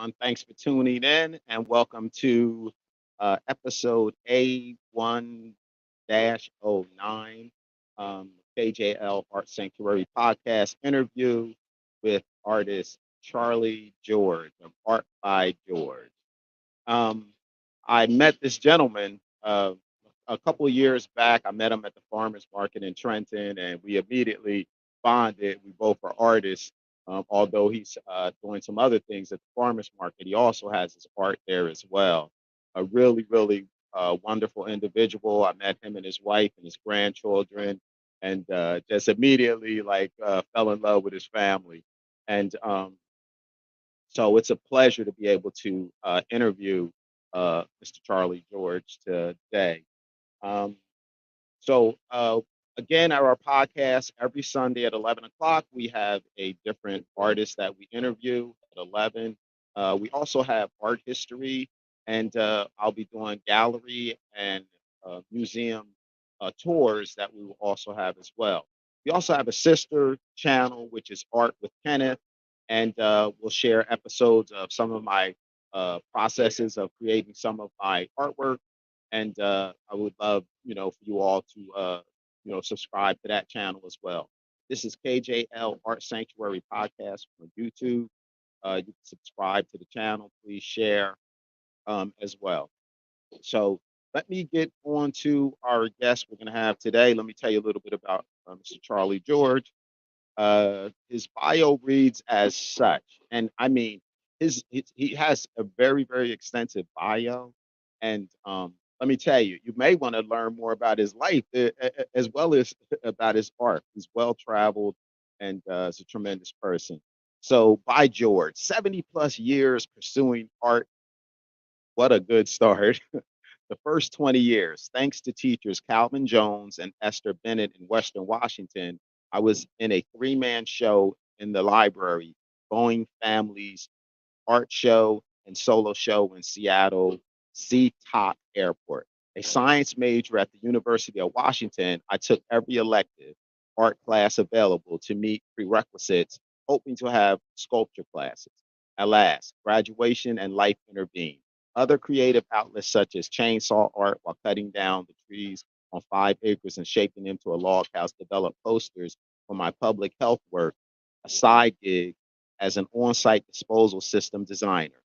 everyone. Thanks for tuning in and welcome to episode A1 09 KJL Art Sanctuary podcast interview with artist Charlie George of Art by George. Um, I met this gentleman a couple of years back. I met him at the farmers market in Trenton, and we immediately bonded. We both are artists. Although he's doing some other things at the farmers market, he also has his art there as well. A really, really wonderful individual. I met him and his wife and his grandchildren, and just immediately fell in love with his family. And so it's a pleasure to be able to interview Mr. Charlie George today. Um, so again, at our podcast every Sunday at 11 o'clock, we have a different artist that we interview at 11. We also have art history, and I'll be doing gallery and museum tours that we will also have as well. We also have a sister channel, which is Art with Kenneth, and we'll share episodes of some of my processes of creating some of my artwork. And I would love, for you all to, subscribe to that channel as well. This is KJL Art Sanctuary Podcast on YouTube. You can subscribe to the channel. Please share as well. So let me get on to our guest we're going to have today. Let me tell you a little bit about Mr. Charlie George. His bio reads as such, and I mean, he has a very, very extensive bio, and let me tell you, you may want to learn more about his life as well as about his art. He's well traveled and is a tremendous person. So, by George, 70 plus years pursuing art. What a good start. The first 20 years, thanks to teachers Calvin Jones and Esther Bennet in Western Washington, I was in a three-man show in the library, Boeing Families Art Show and Solo Show in Seattle SeaTac Airport. A science major at the University of Washington, I took every elective art class available to meet prerequisites, hoping to have sculpture classes. Alas, graduation and life intervened. Other creative outlets such as chainsaw art while cutting down the trees on 5 acres and shaping them to a log house developed posters for my public health work, a side gig as an on-site disposal system designer,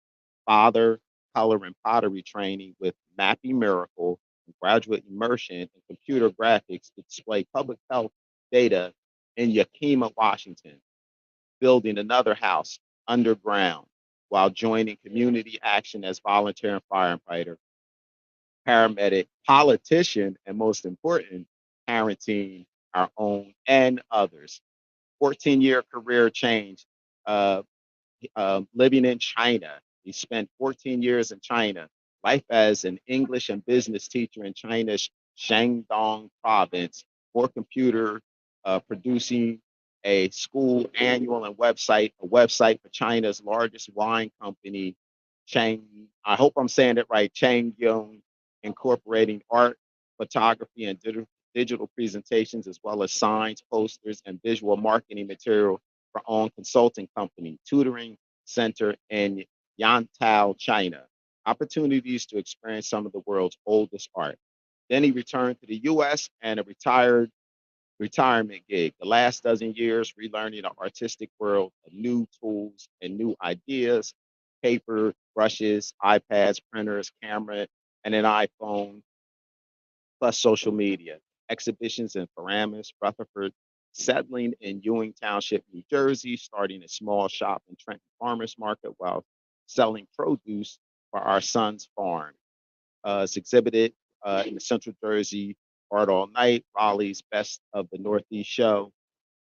father, color and pottery training with Mappy Miracle, and graduate immersion in computer graphics to display public health data in Yakima, Washington, building another house underground while joining community action as volunteer and firefighter, paramedic, politician, and most important, parenting our own and others. 14-year career change, uh, living in China. He spent 14 years in China. Life as an English and business teacher in China's Shandong province, for computer producing a school annual and a website for China's largest wine company, Chang. I hope I'm saying it right, Changyong, incorporating art, photography, and digital presentations, as well as signs, posters, and visual marketing material for own consulting company, tutoring center in Yantao, China. Opportunities to experience some of the world's oldest art. Then he returned to the U.S. and a retirement gig. The last dozen years, relearning the artistic world of new tools and new ideas, paper, brushes, iPads, printers, camera, and an iPhone, plus social media, exhibitions in Paramus, Rutherford, settling in Ewing Township, New Jersey, starting a small shop in Trenton Farmers Market while selling produce for our son's farm. It's exhibited in the Central Jersey Art All Night, Raleigh's Best of the Northeast show,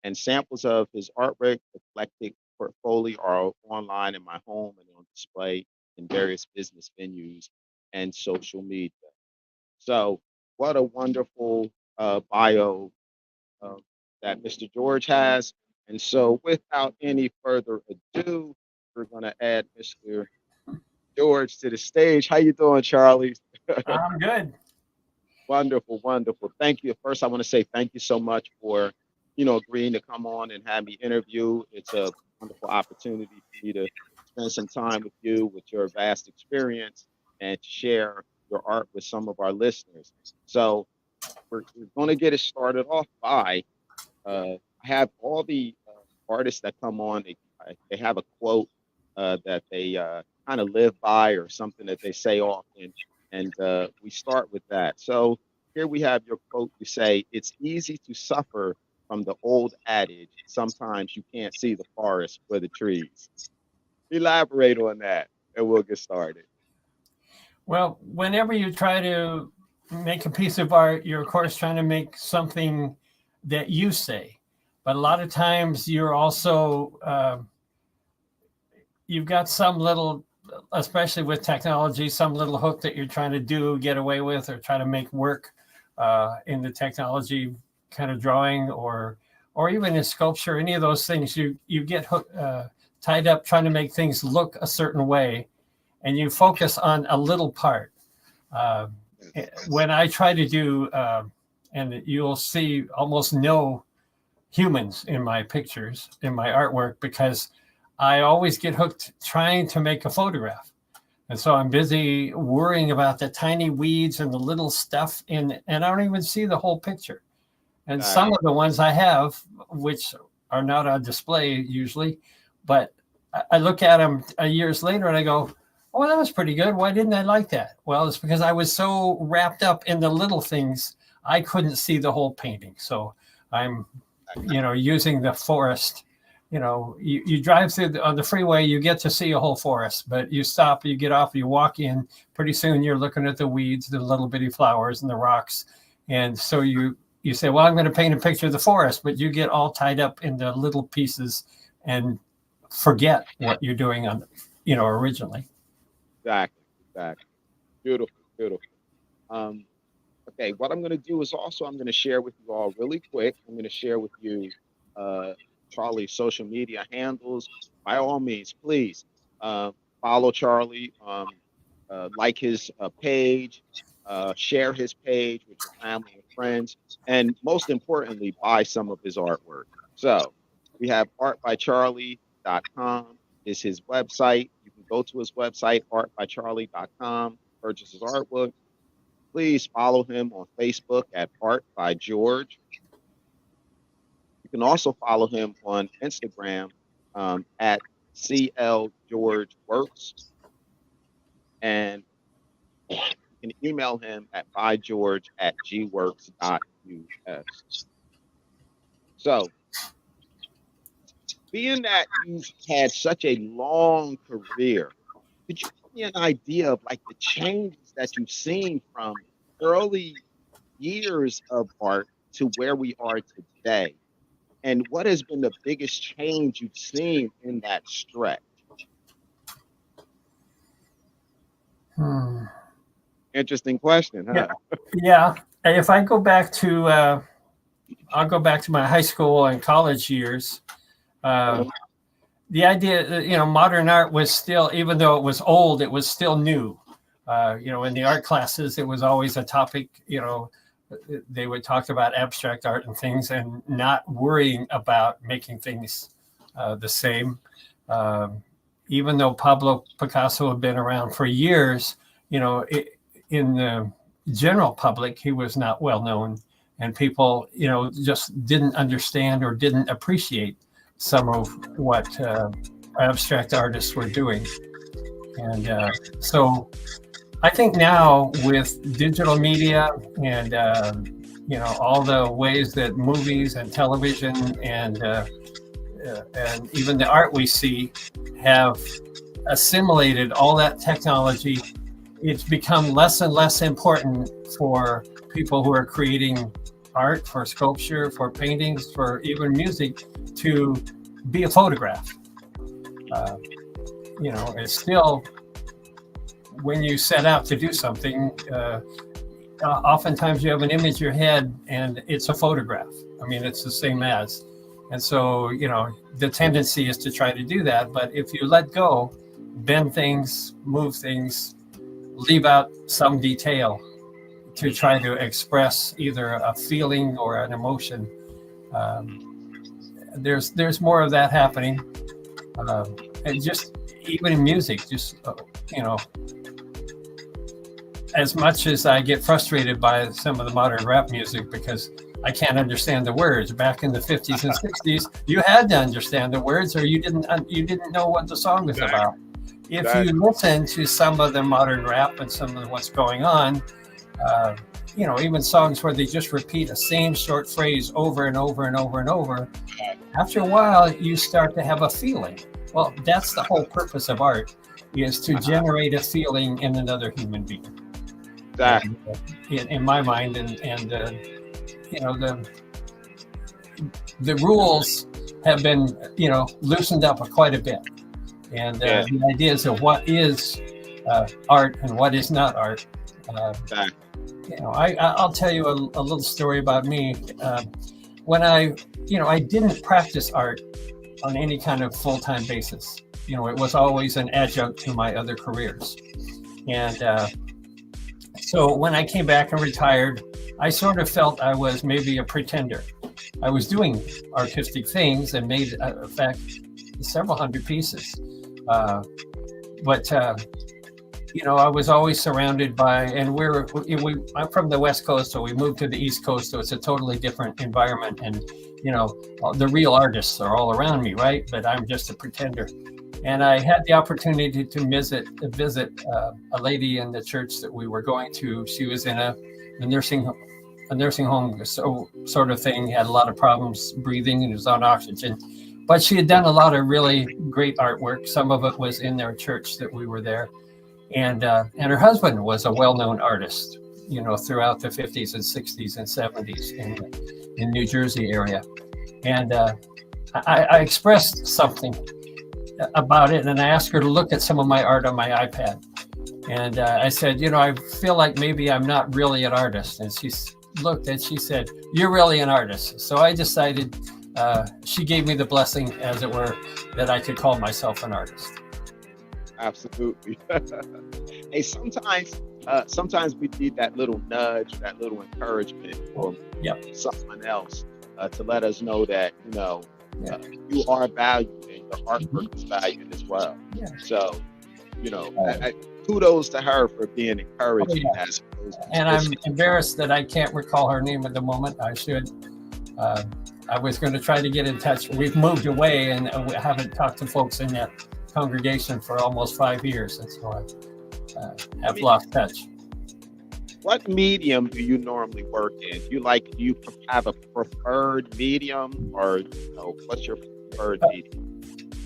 and samples of his artwork, eclectic portfolio are online in my home and on display in various business venues and social media. So, what a wonderful bio uh, that Mr. George has. And so, without any further ado, we're going to add Mr. George to the stage. How you doing, Charlie? I'm good. Wonderful, wonderful. Thank you. First, I want to say thank you so much for, agreeing to come on and have me interview. It's a wonderful opportunity for me to spend some time with you, with your vast experience, and to share your art with some of our listeners. So we're going to get it started off by I have all the artists that come on. They have a quote that they kind of live by, or something that they say often, and we start with that. So here we have your quote. You say, "It's easy to suffer from the old adage, sometimes you can't see the forest for the trees." Elaborate on that, and we'll get started. Well, whenever you try to make a piece of art, you're of course trying to make something that you say, but a lot of times you're also you've got some little, especially with technology, some little hook that you're trying to get away with, or try to make work in the technology kind of drawing, or even in sculpture. Any of those things, you get tied up trying to make things look a certain way, and you focus on a little part. When I try to do, and you'll see almost no humans in my pictures, in my artwork, because I always get hooked trying to make a photograph. And so I'm busy worrying about the tiny weeds and the little stuff and I don't even see the whole picture. And some of the ones I have, which are not on display usually, but I look at them years later and I go, "Oh, that was pretty good. Why didn't I like that?" Well, it's because I was so wrapped up in the little things, I couldn't see the whole painting. So I'm, using the forest. You drive through on the freeway, you get to see a whole forest, but you stop, you get off, you walk in, pretty soon you're looking at the weeds, the little bitty flowers and the rocks. And so you say, "Well, I'm going to paint a picture of the forest," but you get all tied up in the little pieces and forget what you're doing on, originally. Exactly. Beautiful. Okay, what I'm going to do is also I'm going to share with you all really quick. I'm going to share with you Charlie's social media handles. By all means, please follow Charlie, like his page, share his page with your family and friends, and most importantly, buy some of his artwork. So we have artbycharlie.com is his website. You can go to his website, artbycharlie.com, purchase his artwork. Please follow him on Facebook at Art by George. You can also follow him on Instagram at CL George Works. And you can email him at bygeorge@gworks.us. So, being that you've had such a long career, could you give me an idea of like the changes that you've seen from early years of art to where we are today? And what has been the biggest change you've seen in that stretch? Interesting question, huh? Yeah. If I go back to, I'll go back to my high school and college years. The idea, modern art was still, even though it was old, it was still new. In the art classes, it was always a topic, they would talk about abstract art and things and not worrying about making things the same. Even though Pablo Picasso had been around for years, in the general public, he was not well known, and people, just didn't understand or didn't appreciate some of what abstract artists were doing. And so I think now with digital media and, all the ways that movies and television and even the art we see have assimilated all that technology, it's become less and less important for people who are creating art, for sculpture, for paintings, for even music, to be a photograph. It's still, when you set out to do something, oftentimes you have an image in your head and it's a photograph. I mean, it's the same as. And so, the tendency is to try to do that. But if you let go, bend things, move things, leave out some detail to try to express either a feeling or an emotion, there's more of that happening. and just even in music, just as much as I get frustrated by some of the modern rap music because I can't understand the words. Back in the 50s and 60s, you had to understand the words, or you didn't know what the song was about. If you listen to some of the modern rap and some of what's going on, even songs where they just repeat the same short phrase over and over and over and over, after a while, you start to have a feeling. Well, that's the whole purpose of art, is to generate a feeling in another human being. Exactly. In my mind, the rules have been, loosened up quite a bit. And the ideas of what is art and what is not art. I'll tell you a little story about me. When I didn't practice art on any kind of full-time basis. It was always an adjunct to my other careers. And so when I came back and retired, I sort of felt I was maybe a pretender. I was doing artistic things and made, in fact, several hundred pieces. But I was always surrounded by, and I'm from the West Coast, so we moved to the East Coast, so it's a totally different environment. And, the real artists are all around me, right? But I'm just a pretender. And I had the opportunity to visit a lady in the church that we were going to. She was in a nursing home sort of thing, had a lot of problems breathing and was on oxygen. But she had done a lot of really great artwork. Some of it was in their church that we were there. And her husband was a well-known artist, throughout the 50s and 60s and 70s in New Jersey area. And I expressed something about it, and I asked her to look at some of my art on my iPad. And I said, I feel like maybe I'm not really an artist. And she looked and she said, "You're really an artist." So I decided, she gave me the blessing, as it were, that I could call myself an artist. Absolutely. Hey, sometimes we need that little nudge, that little encouragement from someone else to let us know that you are valued and your artwork is valued as well. Yeah. So, kudos to her for being encouraging. And I'm embarrassed that I can't recall her name at the moment. I should. I was going to try to get in touch. We've moved away, and we haven't talked to folks in that congregation for almost 5 years, and so I have lost touch. What medium do you normally work in? Do you have a preferred medium, or what's your preferred medium?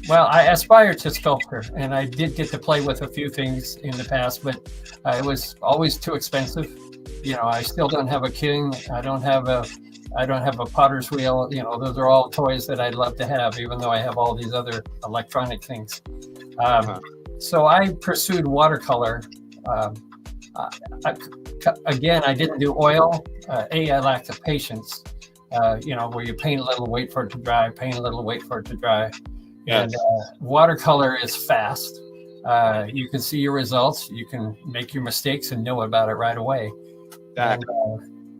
Well, I aspire to sculpture, and I did get to play with a few things in the past, but it was always too expensive. I still don't have a kiln. I don't have a potter's wheel. Those are all toys that I'd love to have, even though I have all these other electronic things. So I pursued watercolor. Again, I didn't do oil. I lacked the patience, where you paint a little, wait for it to dry, paint a little, wait for it to dry. Yes. And watercolor is fast. You can see your results. You can make your mistakes and know about it right away. Exactly.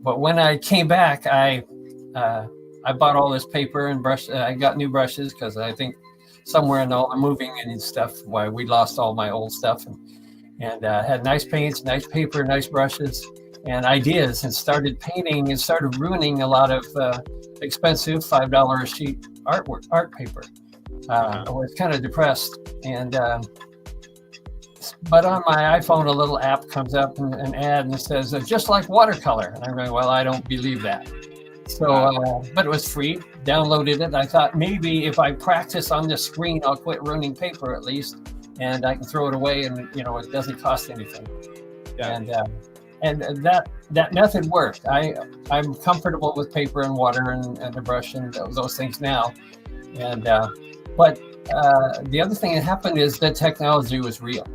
But when I came back, I bought all this paper and brush. I got new brushes because I think somewhere in all the moving and stuff, why we lost all my old stuff, and had nice paints, nice paper, nice brushes, and ideas, and started painting and started ruining a lot of expensive $5 a sheet art paper. I was kind of depressed, and but on my iPhone, a little app comes up, an ad, and it says, just like watercolor. And I'm going, well, I don't believe that. So, but it was free, downloaded it. I thought maybe if I practice on the screen, I'll quit ruining paper at least, and I can throw it away, and it doesn't cost anything. Yeah. And that method worked. I'm comfortable with paper and water and a brush and those things now. And but the other thing that happened is that technology was real.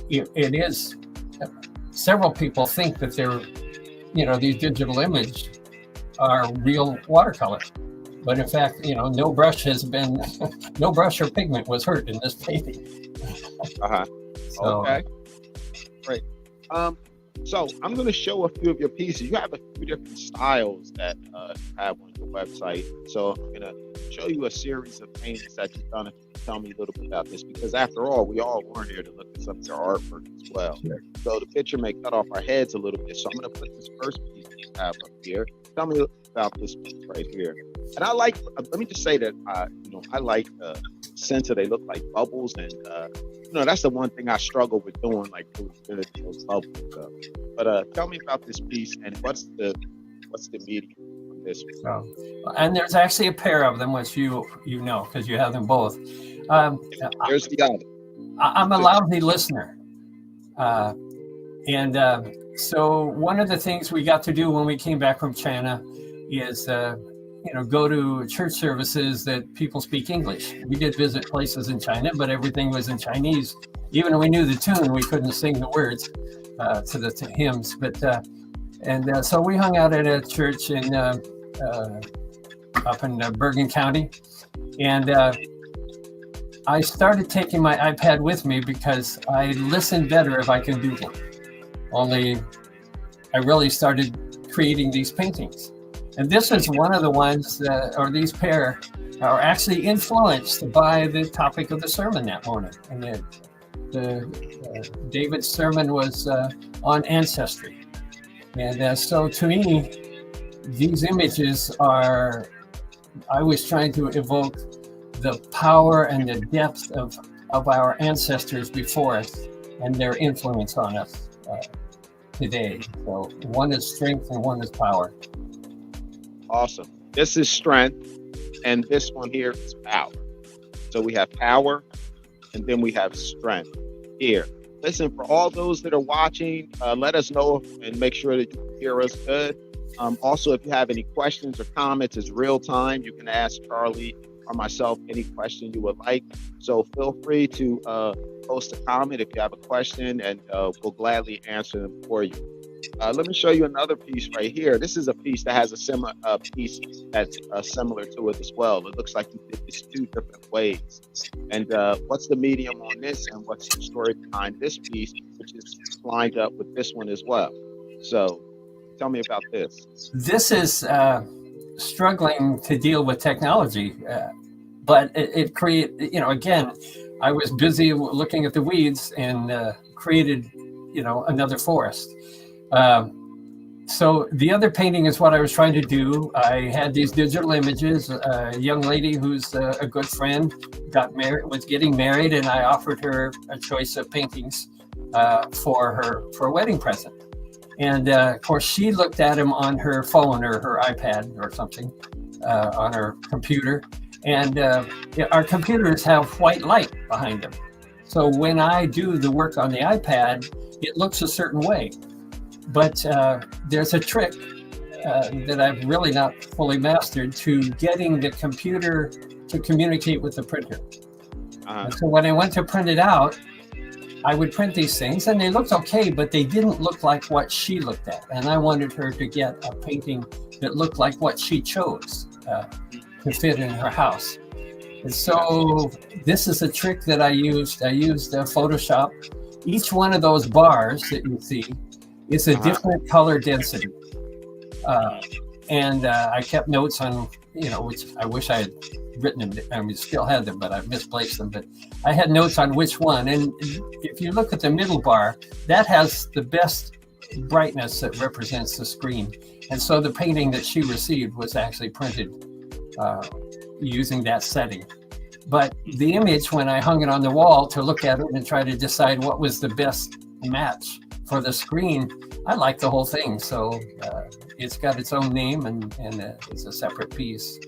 It is. Several people think that they're, these digital images are real watercolor, but in fact, no brush or pigment was hurt in this painting. Okay. Great. So I'm going to show a few of your pieces. You have a few different styles that you have on your website. So I'm going to show you a series of paintings that you've done, a few tell me a little bit about this, because after all, we all weren't here to look at some of your artwork as well. Sure. So the picture may cut off our heads a little bit. So I'm going to put this first piece that you have up here. Tell me about this piece right here. And I like, let me just say that, I like the sense that they look like bubbles. And, that's the one thing I struggle with doing, like those bubbles. But tell me about this piece and what's the medium on this one? And there's actually a pair of them, which you know, because you have them both. Here's the other. I'm a lousy listener. So one of the things we got to do when we came back from China is, go to church services that people speak English. We did visit places in China, but everything was in Chinese. Even if we knew the tune, we couldn't sing the words to the hymns. So we hung out at a church up in Bergen County, and I started taking my iPad with me because I listen better if I can doodle. Only I really started creating these paintings. And this is one of the ones these pair are actually influenced by the topic of the sermon that morning. And David's sermon was on ancestry. And so to me, these images I was trying to evoke the power and the depth of our ancestors before us and their influence on us today. So one is strength and one is power. Awesome. This is strength, and this one here is power. So we have power, and then we have strength here. Listen, for all those that are watching, let us know and make sure that you can hear us good. Also, if you have any questions or comments, it's real time. You can ask Charlie or myself any question you would like. So feel free to post a comment if you have a question, and we'll gladly answer them for you. Let me show you another piece right here. This is a piece that has a similar piece that's similar to it as well. It looks like you did this two different ways. And what's the medium on this, and what's the story behind this piece, which is lined up with this one as well? So tell me about this. This is struggling to deal with technology, but it created, again, I was busy looking at the weeds and created, another forest. So the other painting is what I was trying to do. I had these digital images. A young lady who's a good friend was getting married, and I offered her a choice of paintings for a wedding present. And of course, she looked at him on her phone or her iPad or something on her computer. And our computers have white light behind them. So when I do the work on the iPad, it looks a certain way. But there's a trick that I've really not fully mastered to getting the computer to communicate with the printer. So when I went to print it out, I would print these things and they looked okay, but they didn't look like what she looked at. And I wanted her to get a painting that looked like what she chose to fit in her house. And so this is a trick that I used. I used Photoshop. Each one of those bars that you see is a different color density. And I kept notes on, which I wish I had written them. I mean, still had them, but I misplaced them. But I had notes on which one. And if you look at the middle bar, that has the best brightness that represents the screen. And so the painting that she received was actually printed using that setting. But the image, when I hung it on the wall to look at it and try to decide what was the best match for the screen, I like the whole thing. So it's got its own name and it's a separate piece.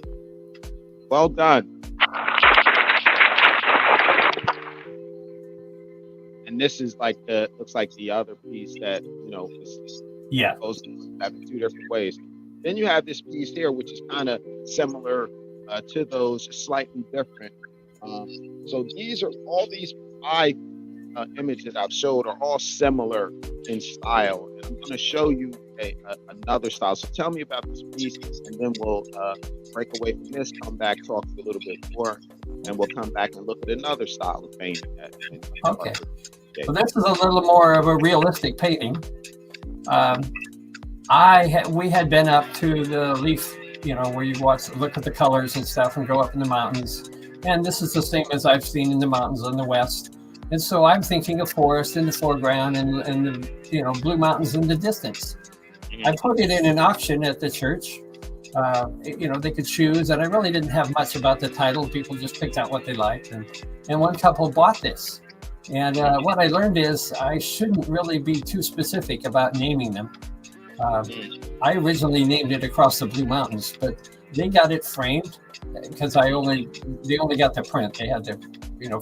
Well done. And this is looks like the other piece that, goes in two different ways. Then you have this piece here, which is kind of similar to those, slightly different. So these 5 images I've showed are all similar in style. And I'm going to show you another style. So tell me about this piece, and then we'll break away from this, come back, talk a little bit more, and we'll come back and look at another style of painting. Okay. Well, this is a little more of a realistic painting. We had been up to the Leaf, where you look at the colors and stuff and go up in the mountains. And this is the same as I've seen in the mountains in the west. And so I'm thinking of forest in the foreground and the blue mountains in the distance. I put it in an auction at the church. They could choose, and I really didn't have much about the title. People just picked out what they liked, and one couple bought this. And what I learned is I shouldn't really be too specific about naming them. I originally named it Across the Blue Mountains, but they got it framed because they only got the print. They had to,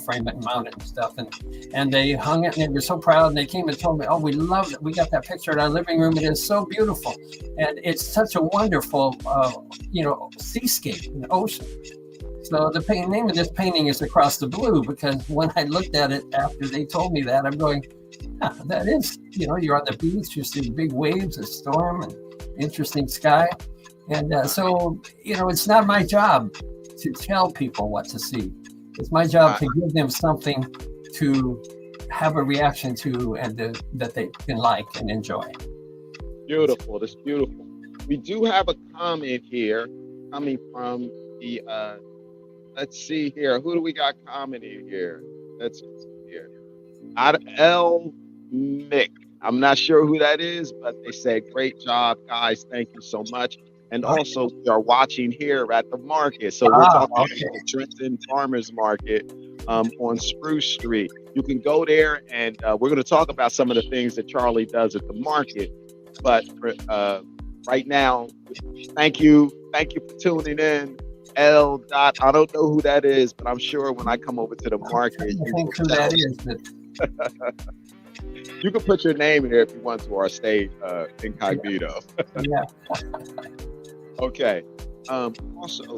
frame it and mount it and stuff, and they hung it, and they were so proud. And they came and told me, "Oh, we loved it. We got that picture in our living room. It is so beautiful, and it's such a wonderful, seascape, an ocean." So the name of this painting is Across the Blue, because when I looked at it after they told me that, I'm going, that is, you're on the beach, you see big waves, a storm, and interesting sky. And so, it's not my job to tell people what to see. It's my job to give them something to have a reaction to and that they can like and enjoy. Beautiful. That's beautiful. We do have a comment here coming from the, let's see here. Who do we got commenting here? Let's see here. L. Mick. I'm not sure who that is, but they said, great job, guys. Thank you so much. And also, we are watching here at the market. So we're talking about the Trenton Farmers Market on Spruce Street. You can go there, and we're going to talk about some of the things that Charlie does at the market. But right now, thank you for tuning in. L. Dot. I don't know who that is, but I'm sure when I come over to the market, you can put your name in there if you want to, or stay incognito. Yeah. Okay. Also,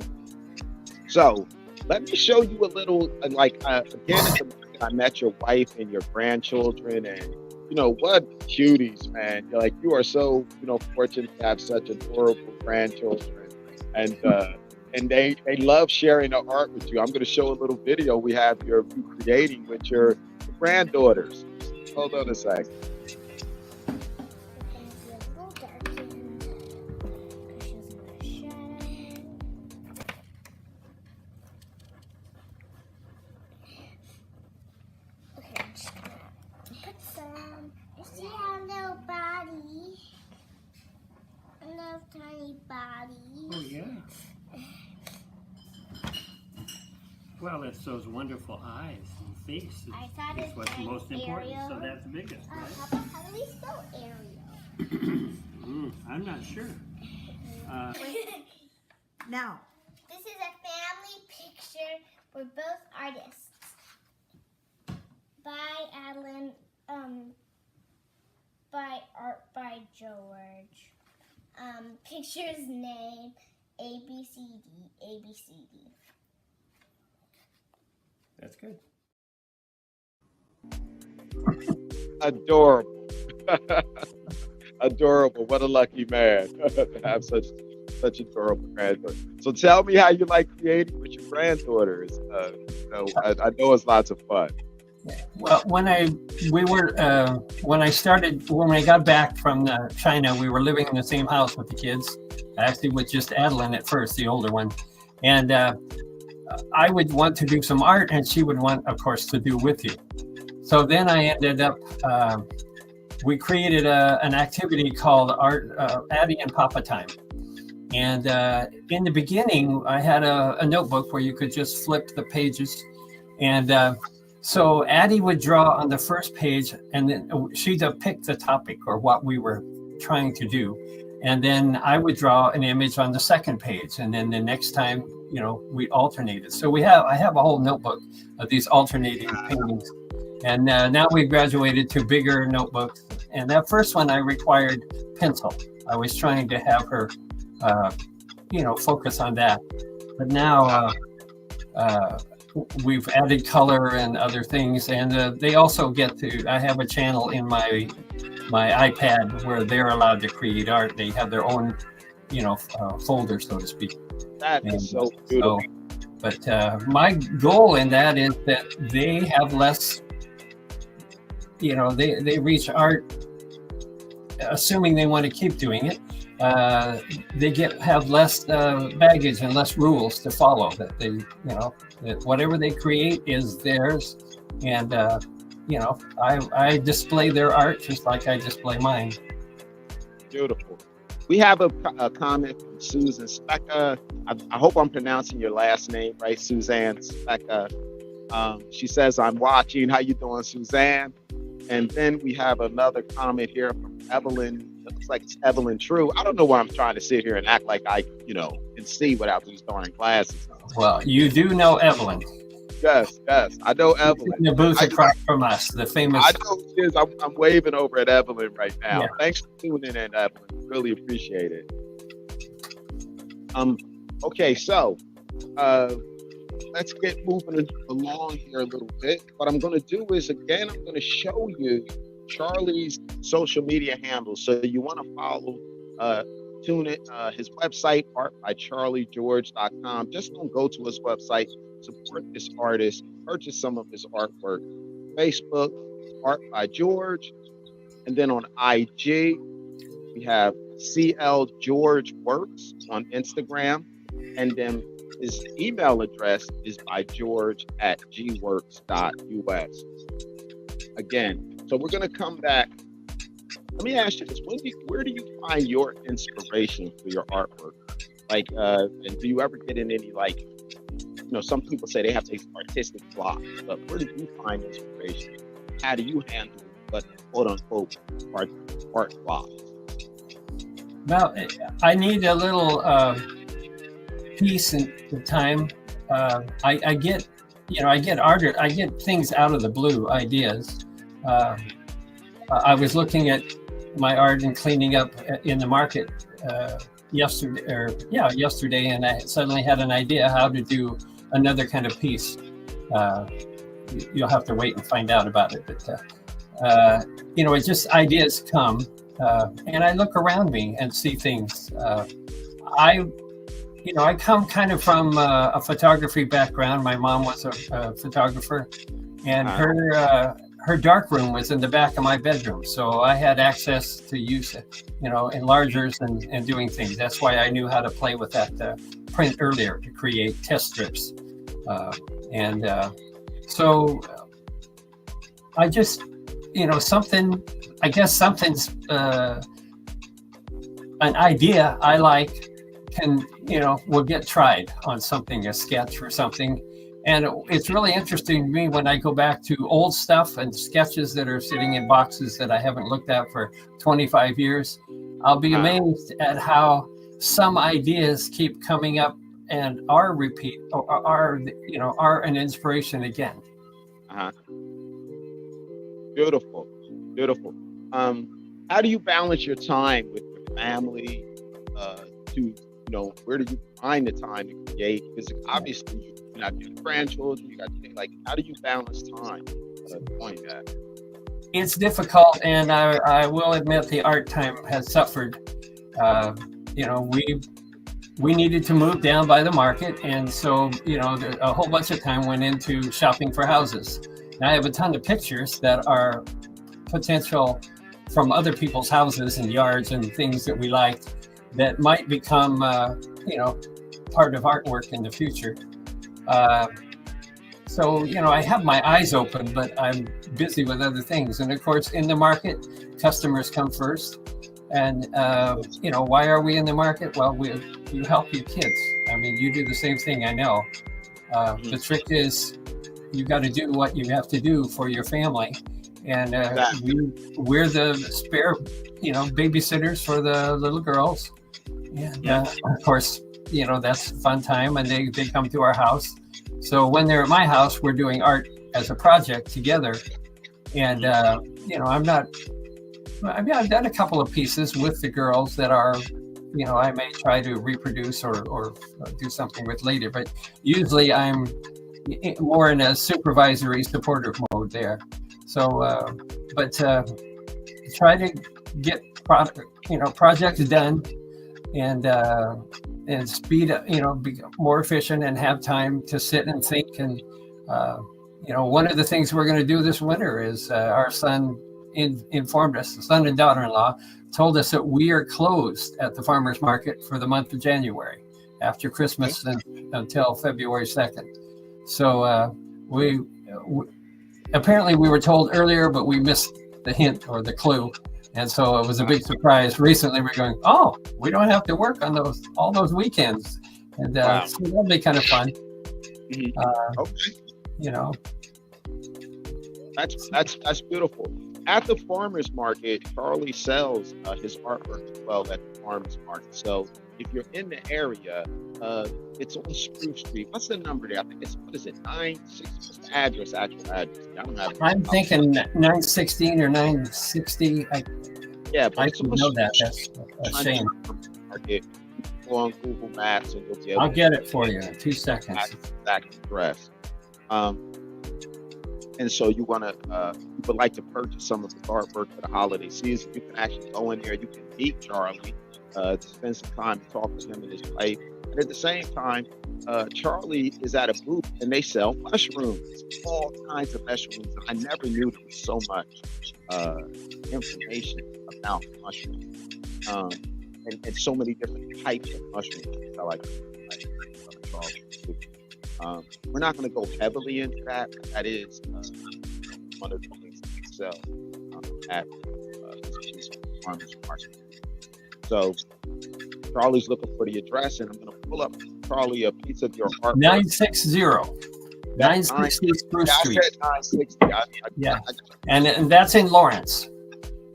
so let me show you a little, again, at the market, I met your wife and your grandchildren, and what cuties, man. You are so, fortunate to have such adorable grandchildren, and they love sharing the art with you. I'm going to show a little video we have you creating with your granddaughters. Hold on a second. Oh, yeah. Well, it's those wonderful eyes and face. It's what's most important, so that's the biggest, right? How do we spell Ariel? I'm not sure. Now. This is a family picture. We're both artists. By Adeline, by art by George. Picture's name, ABCD, ABCD. That's good. Adorable. Adorable. What a lucky man to have such adorable granddaughters. So tell me how you like creating with your granddaughters. I know it's lots of fun. Well, when I got back from China, we were living in the same house with the kids, actually with just Adeline at first, the older one. And I would want to do some art, and she would want, of course, to do with you. So then I ended up, we created an activity called Addie and Papa Time. And in the beginning, I had a notebook where you could just flip the pages. And so Addie would draw on the first page, and then she'd pick the topic or what we were trying to do. And then I would draw an image on the second page. And then the next time, we alternated. So I have a whole notebook of these alternating paintings. And now we've graduated to bigger notebooks. And that first one, I required pencil. I was trying to have her, focus on that. But now we've added color and other things. And they also I have a channel in my iPad where they're allowed to create art. They have their own, folder, so to speak. That is so beautiful. But my goal in that is that they have less, they reach art, assuming they want to keep doing it. They have less baggage and less rules to follow. That they, That whatever they create is theirs, and I display their art just like I display mine. Beautiful. We have a comment from Susan Specca. I hope I'm pronouncing your last name right, Suzanne Specca. She says, I'm watching. How you doing, Suzanne? And then we have another comment here from Evelyn. It looks like it's Evelyn True. I don't know why I'm trying to sit here and act like I, can see without these darn glasses. Well, you do know Evelyn. Yes, I know Evelyn. In the booth across from us, the famous. I know she is. I'm waving over at Evelyn right now. Yeah. Thanks for tuning in, Evelyn. Really appreciate it. Okay, so let's get moving along here a little bit. What I'm going to do is, again, I'm going to show you Charlie's social media handles. So you want to follow, tune in, his website, artbycharliegeorge.com. Just don't go to his website. Support this artist, purchase some of his artwork. Facebook, Art by George. And then on IG, we have CL George Works on Instagram. And then his email address is bygeorge@gworks.us. Again, so we're going to come back. Let me ask you this. Where do you find your inspiration for your artwork? Like, and do you ever get in any, like, some people say they have these artistic blocks, but where do you find inspiration? How do you handle what quote unquote art blocks? Well, I need a little peace and time. I get things out of the blue, ideas. I was looking at my art and cleaning up in the market yesterday, and I suddenly had an idea how to do another kind of piece. You'll have to wait and find out about it, but it's just ideas come, and I look around me and see things. I come kind of from a photography background. My mom was a photographer, and her dark room was in the back of my bedroom, so I had access to use enlargers and doing things. That's why I knew how to play with that print earlier to create test strips, so I just something's an idea I like will get tried on something, a sketch or something. And it's really interesting to me when I go back to old stuff and sketches that are sitting in boxes that I haven't looked at for 25 years. I'll be amazed at how some ideas keep coming up and are an inspiration again. Beautiful. How do you balance your time with your family? Where do you find the time to create? Because obviously you got your grandchildren, how do you balance time doing that? It's difficult, and I will admit the art time has suffered. We needed to move down by the market, and so a whole bunch of time went into shopping for houses. And I have a ton of pictures that are potential from other people's houses and yards and things that we liked that might become part of artwork in the future. So I have my eyes open, but I'm busy with other things. And of course, in the market, customers come first. And why are we in the market? Well, you help your kids. I mean, you do the same thing, I know. The trick is you got to do what you have to do for your family. And we're the spare, babysitters for the little girls. And of course, that's a fun time, and they come to our house. So when they're at my house, we're doing art as a project together. And I've done a couple of pieces with the girls that are, I may try to reproduce or do something with later. But usually I'm more in a supervisory, supportive mode there. So, try to get projects done. And speed up, be more efficient and have time to sit and think. And, one of the things we're going to do this winter is our son informed us, the son and daughter-in-law told us that we are closed at the farmer's market for the month of January, after Christmas and until February 2nd. So we apparently we were told earlier, but we missed the hint or the clue. And so it was a big surprise. Recently, we're going, oh, we don't have to work on all those weekends. And Wow. so that'll be kind of fun. Okay. You know, That's beautiful. At the farmers market, Charlie sells his artwork as well at the farmers market. So if you're in the area, it's on Spruce Street. What's the number there? I think it's, what is it, 960? What's the address? Actual address? I don't have it. I'm thinking 916 or 960. Yeah, but I it's should on know that. Spruce That's a shame. Market. Go on Google Maps and you'll be able I'll to get it for you in 2 seconds. exact address. And so you want to, you would like to purchase some of the artwork for the holiday season, you can actually go in there, you can meet Charlie, spend some time to talk to him and his wife. And at the same time, Charlie is at a booth and they sell mushrooms, all kinds of mushrooms. I never knew there was so much information about mushrooms, and so many different types of mushrooms. I like Charlie. We're not going to go heavily into that. But that is one of the things that we sell at this farmers market. So Charlie's looking for the address, and I'm going to pull up Charlie a piece of your artwork. 960 Spruce Street. I said 960. Yeah, and that's in Lawrence.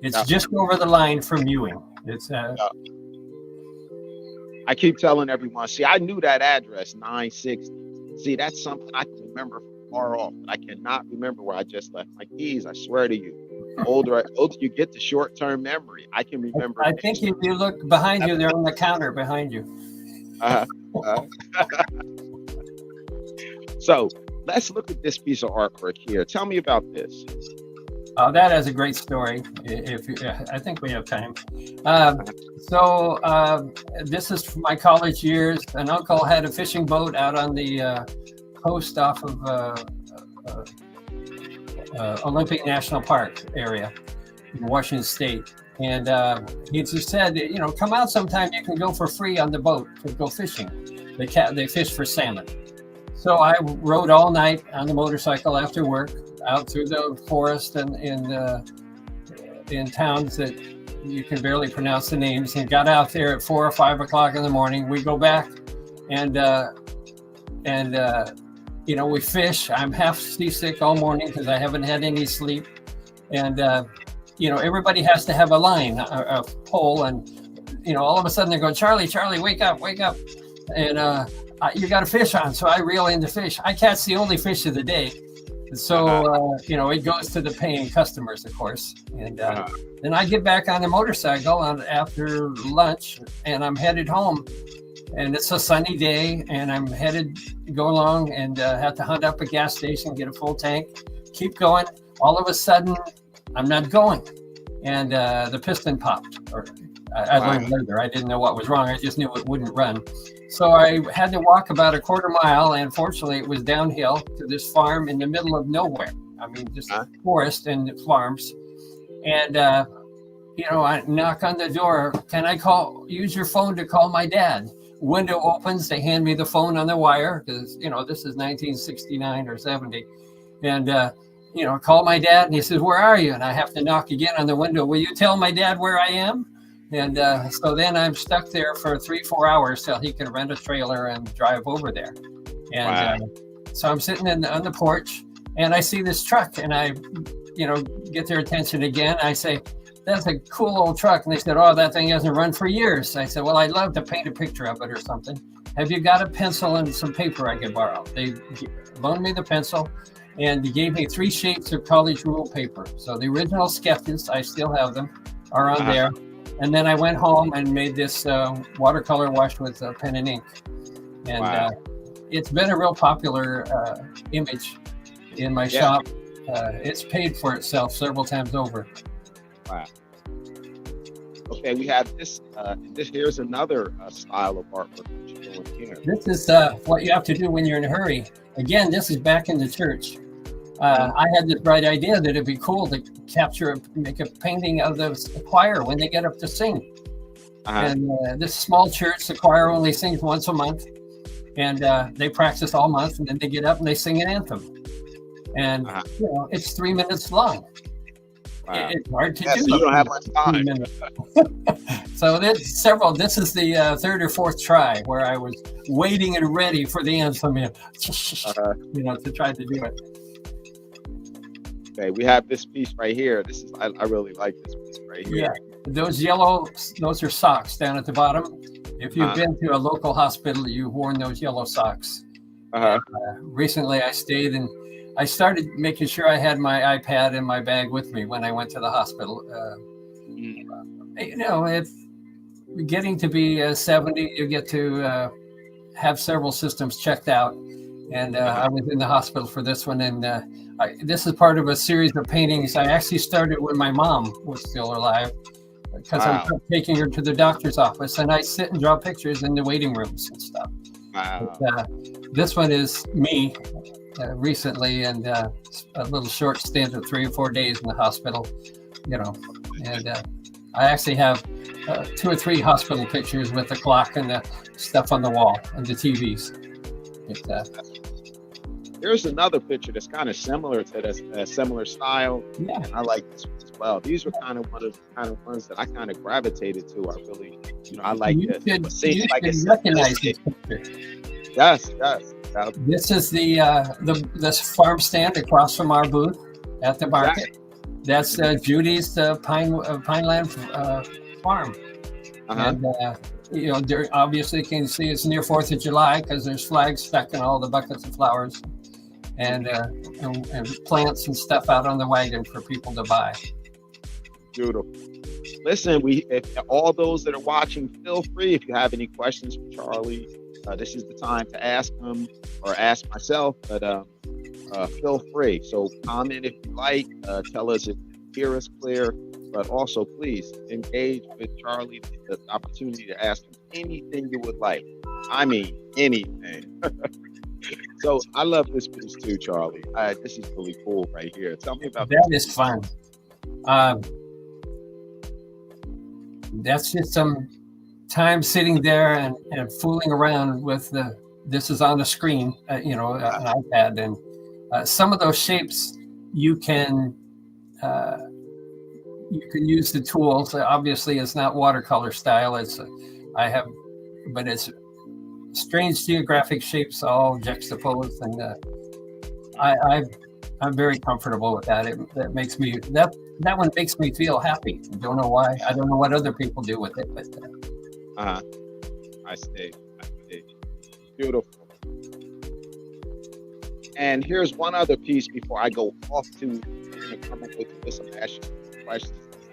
It's Yeah. just over the line from Ewing. It's I keep telling everyone, see, I knew that address, 960. See, that's something I can remember from far off, but I cannot remember where I just left my keys. I swear to you. Older you get the short-term memory. I can remember. I think if you look behind you, they're on the counter behind you. So let's look at this piece of artwork here. Tell me about this. That has a great story. I think we have time. This is from my college years. An uncle had a fishing boat out on the coast off of Olympic National Park area in Washington State. And he just said, come out sometime. You can go for free on the boat to go fishing. They fish for salmon. So I rode all night on the motorcycle after work out through the forest and in towns that you can barely pronounce the names, and got out there at 4 or 5 o'clock in the morning. We go back and we fish. I'm half seasick all morning because I haven't had any sleep. And, everybody has to have a line, a pole. And, all of a sudden they're going, Charlie, wake up. And you got a fish on. So I reel in the fish. I catch the only fish of the day. So, it goes to the paying customers, of course. And then I get back on the motorcycle after lunch, and I'm headed home. And it's a sunny day, and I'm headed to go along and have to hunt up a gas station, get a full tank, keep going. All of a sudden, I'm not going. And the piston popped. I learned later. I didn't know what was wrong. I just knew it wouldn't run. So I had to walk about a quarter mile, and fortunately it was downhill to this farm in the middle of nowhere. I mean, just forest and farms. And, I knock on the door. Can I use your phone to call my dad? Window opens. They hand me the phone on the wire because, this is 1969 or 70. And, call my dad. And he says, where are you? And I have to knock again on the window. Will you tell my dad where I am? And so then I'm stuck there for 3-4 hours till he can rent a trailer and drive over there. And so I'm sitting on the porch, and I see this truck, and I, get their attention again. I say, that's a cool old truck. And they said, oh, that thing hasn't run for years. I said, well, I'd love to paint a picture of it or something. Have you got a pencil and some paper I could borrow? They loaned me the pencil, and he gave me 3 sheets of college rule paper. So the original sketches, I still have them, are on there. And then I went home and made this watercolor wash with pen and ink. And it's been a real popular image in my shop. It's paid for itself several times over. Wow. Okay, we have this. Here's another style of artwork that you're doing here. This is what you have to do when you're in a hurry. Again, this is back in the church. I had this bright idea that it'd be cool to make a painting of the choir when they get up to sing. And this small church, the choir only sings once a month. and they practice all month, and then they get up and they sing an anthem. And it's 3 minutes long. Wow. It's hard to do. So you don't have much time. So there's several. This is the third or fourth try where I was waiting and ready for the anthem, to try to do it. Okay, we have this piece right here. This is I really like this piece right here. Yeah, those are socks down at the bottom. If you've been to a local hospital, you've worn those yellow socks. Recently, I stayed and I started making sure I had my iPad and my bag with me when I went to the hospital. It's getting to be 70, you get to have several systems checked out. And I was in the hospital for this one. And this is part of a series of paintings. I actually started when my mom was still alive, because I was taking her to the doctor's office, and I sit and draw pictures in the waiting rooms and stuff. Wow. But, this one is me recently, and a little short stint of 3 or 4 days in the hospital, and I actually have 2 or 3 hospital pictures with the clock and the stuff on the wall and the TVs. There's another picture that's kind of similar to this, similar style. Yeah, and I like this one as well. These were kind of one of the kind of ones that I kind of gravitated to. I really, I like this. It seems like it's recognize this picture. Yes. This is this farm stand across from our booth at the market. That's Judy's Pineland farm. And there obviously you can see it's near 4th of July because there's flags stuck in all the buckets of flowers and plants and stuff out on the wagon for people to buy. Beautiful. Listen, if all those that are watching, feel free if you have any questions for Charlie. This is the time to ask them or ask myself, but feel free. So comment if you like, tell us if you hear us clear, but also please engage with Charlie, the opportunity to ask him anything you would like. I mean, anything. So I love this piece too, Charlie. This is really cool right here. Tell me about that. Is fun. That's just some time sitting there and fooling around with this is on the screen, an iPad, and some of those shapes you can use the tools. Obviously, it's not watercolor style. It's strange geographic shapes all juxtaposed, and I'm very comfortable with that. That makes me that one makes me feel happy. I don't know why. I don't know what other people do with it, but. I see. Beautiful. And here's one other piece before I go off to come up with some questions.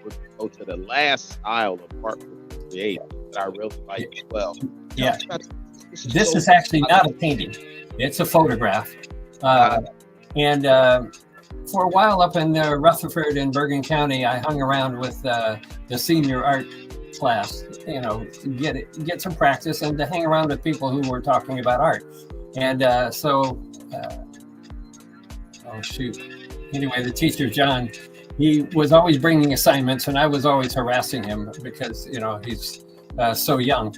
We'll go to the last style of art we create that I really like as well. Yeah. This is actually not a painting. It's a photograph. And for a while up in Rutherford and Bergen County, I hung around with the senior art class, to get some practice and to hang around with people who were talking about art. And anyway, the teacher, John, he was always bringing assignments, and I was always harassing him because he's so young.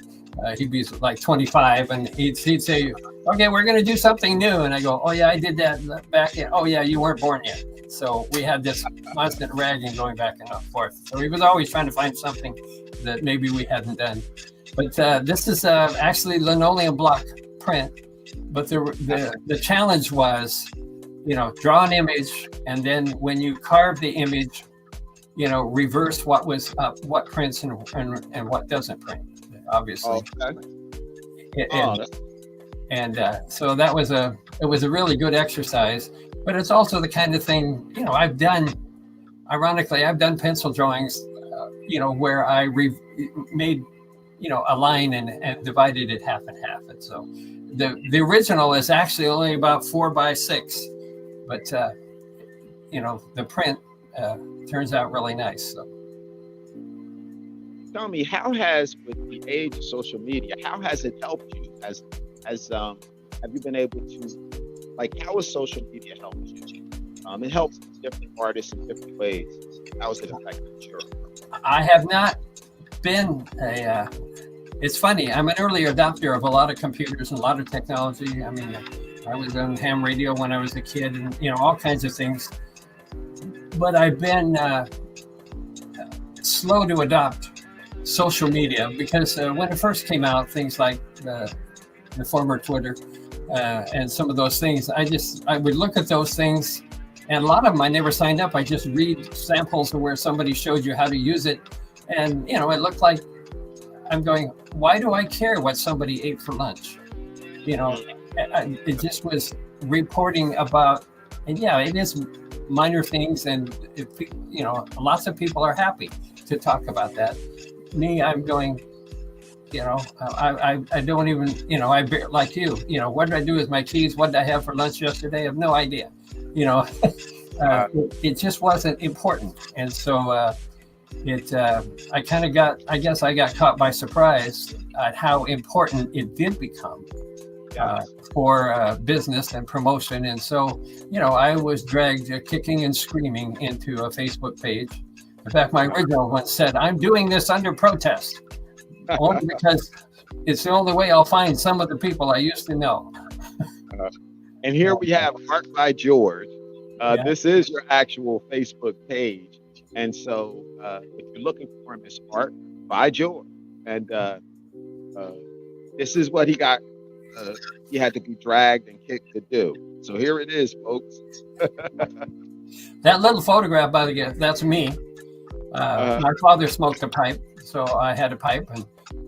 He'd be like 25, and he'd say, okay, we're going to do something new. And I go, oh yeah, I did that back in, oh yeah, you weren't born yet. So we had this constant ragging going back and forth. So he was always trying to find something that maybe we hadn't done. But this is actually linoleum block print. But the challenge was, draw an image, and then when you carve the image, reverse what was up, what prints and what doesn't print, obviously. So that was a really good exercise. But it's also the kind of thing, I've done pencil drawings, where I made, a line and divided it half and half. And so the original is actually only about 4 by 6, but, the print turns out really nice. So. Tell me, how has, with the age of social media, how has it helped you? Have you been able to, how has social media helped you? It helps different artists in different ways. How has it affected you? I have not been it's funny. I'm an early adopter of a lot of computers and a lot of technology. I mean, I was on ham radio when I was a kid, and all kinds of things. But I've been slow to adopt social media because when it first came out, things like the former Twitter and some of those things, I would look at those things, and a lot of them I never signed up. I just read samples of where somebody showed you how to use it, and it looked like I'm going, why do I care what somebody ate for lunch? It just was reporting about, and it is minor things, and lots of people are happy to talk about that. Me, I'm going, I don't even, like you, what did I do with my keys? What did I have for lunch yesterday? I have no idea. It just wasn't important. And so I got caught by surprise at how important it did become for business and promotion. And so, I was dragged kicking and screaming into a Facebook page. In fact, my original one said, "I'm doing this under protest," only because it's the only way I'll find some of the people I used to know. And here we have Art by George. This is your actual Facebook page. And so if you're looking for him, it's Art by George. And this is what he got. He had to be dragged and kicked to do. So here it is, folks. That little photograph, by the way, that's me. My father smoked a pipe, so I had a pipe,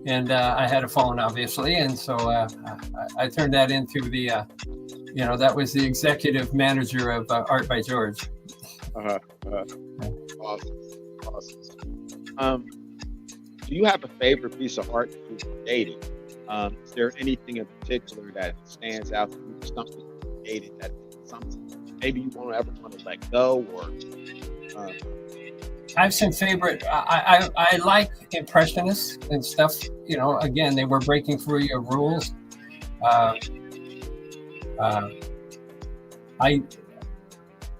and I had a phone, obviously, and so I turned that into the, that was the executive manager of Art by George. Awesome. Do you have a favorite piece of art that you created? Is there anything in particular that stands out to you? Something you created that something maybe you won't ever want to let go, or I have some favorite. I like impressionists and stuff. Again, they were breaking through your rules. I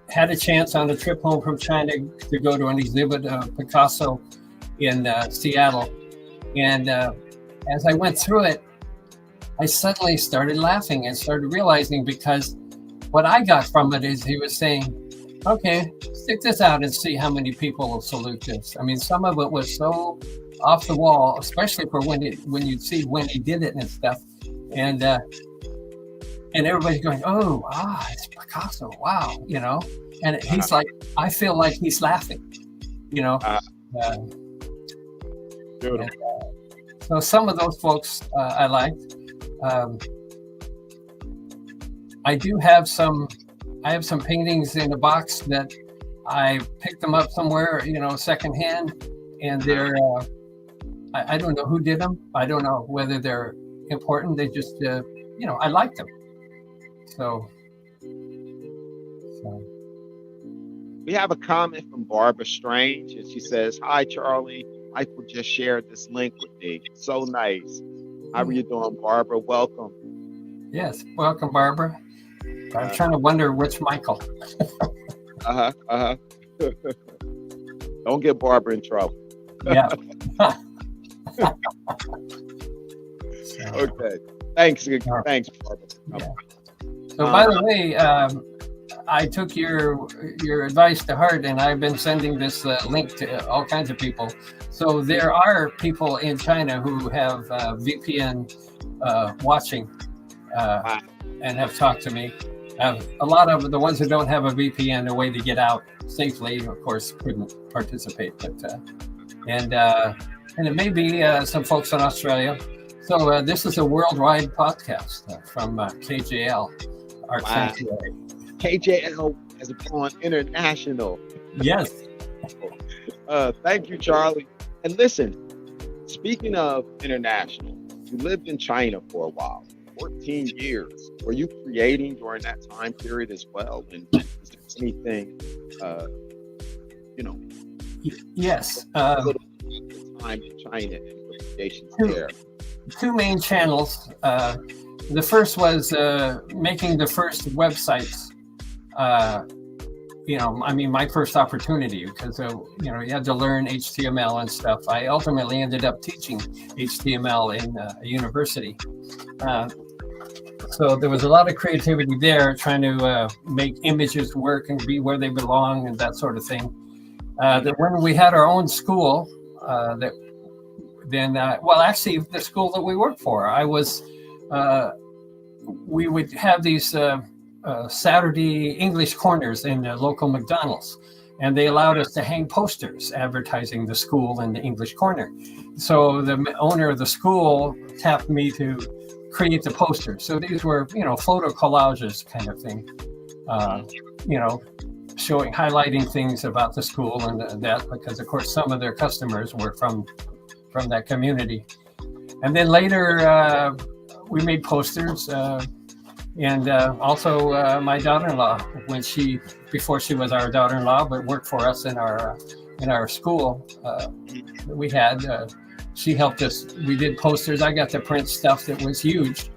had a chance on a trip home from China to go to an exhibit of Picasso in Seattle, and as I went through it, I suddenly started laughing and started realizing, because what I got from it is he was saying, okay, stick this out and see how many people will salute this. I mean, some of it was so off the wall, especially for when you see when he did it and stuff. And everybody's going, oh, it's Picasso, wow, And he's like, I feel like he's laughing, so some of those folks I liked. I have some paintings in a box that I picked them up somewhere, secondhand, and they're, I don't know who did them. I don't know whether they're important. They just, I like them. So. We have a comment from Barbara Strange, and she says, "Hi, Charlie. Michael just shared this link with me. So nice. How are you doing, Barbara? Welcome." Yes, welcome, Barbara. I'm trying to wonder which Michael. Don't get Barbara in trouble. Yeah. Okay. Thanks, Barbara. Yeah. So, by the way, I took your advice to heart, and I've been sending this link to all kinds of people. So there are people in China who have VPN watching and have talked to me. A lot of the ones who don't have a VPN, a way to get out safely, of course, couldn't participate. But and it may be some folks in Australia. So this is a worldwide podcast from KJL Art Sanctuary. KJL has gone international. Yes. Thank you, Charlie. And listen, speaking of international, you lived in China for a while, 14 years. Were you creating during that time period as well? And is there anything, Yes. Time in China and the creations there? Two main channels. The first was making the first websites my first opportunity, because you had to learn HTML and stuff. I ultimately ended up teaching HTML in a university. So there was a lot of creativity there, trying to make images work and be where they belong and that sort of thing. When we had our own school, actually the school that we worked for, we would have these Saturday English corners in the local McDonald's, and they allowed us to hang posters advertising the school in the English corner. So the owner of the school tapped me to create the posters. So these were, photo collages kind of thing, highlighting things about the school and that, because of course some of their customers were from that community. And then later we made posters, and also my daughter-in-law, before she was our daughter-in-law, but worked for us in our school we had. She helped us. We did posters. I got to print stuff that was huge,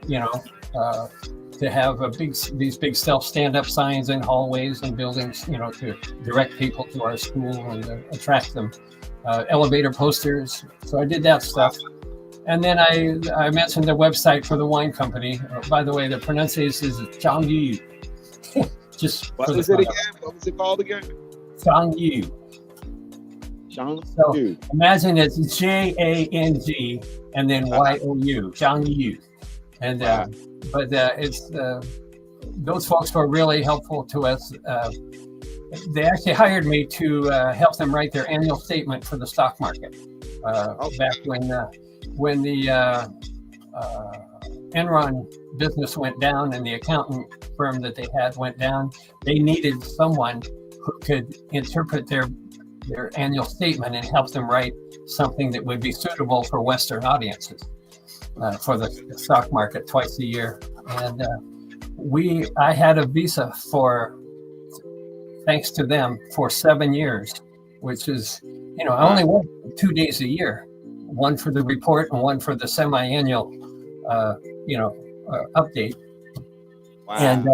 to have these big self-stand-up signs in hallways and buildings, to direct people to our school and attract them. Elevator posters. So I did that stuff. And then I mentioned the website for the wine company. By the way, the pronunciation is Zhangyu. What was it again? What was it called again? Zhangyu. So imagine it's Jang and then You, Zhangyu. And it's those folks were really helpful to us. They actually hired me to help them write their annual statement for the stock market. Back when the Enron business went down and the accountant firm that they had went down, they needed someone who could interpret their annual statement and help them write something that would be suitable for Western audiences for the stock market twice a year. And I had a visa thanks to them, for 7 years, which is, I only worked 2 days a year, one for the report and one for the semi-annual, update. Wow. And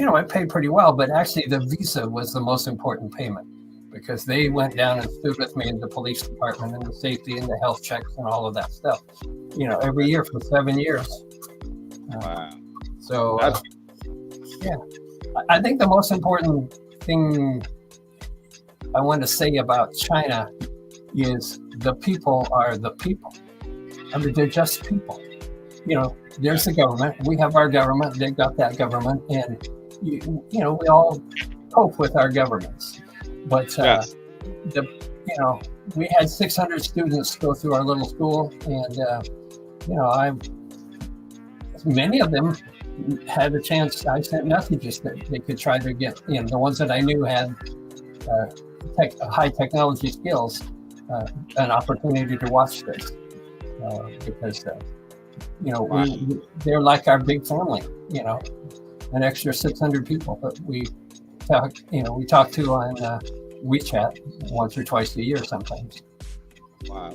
I paid pretty well, but actually the visa was the most important payment, because they went down and stood with me in the police department and the safety and the health checks and all of that stuff, every year for 7 years. Wow. So, I think the most important thing I want to say about China is the people are the people. I mean, they're just people. There's the government. We have our government. They've got that government, and we all cope with our governments. But we had 600 students go through our little school, and many of them had a chance. I sent messages that they could try to get, the ones that I knew had high technology skills, an opportunity to watch this, because they're like our big family, an extra 600 people that we talk to on WeChat once or twice a year sometimes. Wow,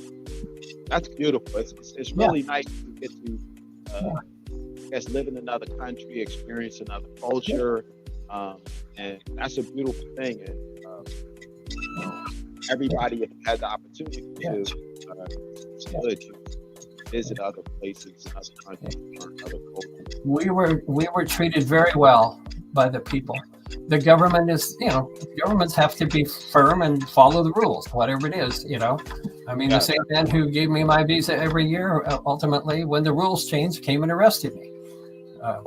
that's beautiful. It's really nice to get to live in another country, experience another culture, and that's a beautiful thing. And everybody has the opportunity to visit other places, other countries, learn other cultures. We were treated very well by the people. The government is, governments have to be firm and follow the rules, whatever it is, the same man who gave me my visa every year, ultimately, when the rules changed, came and arrested me.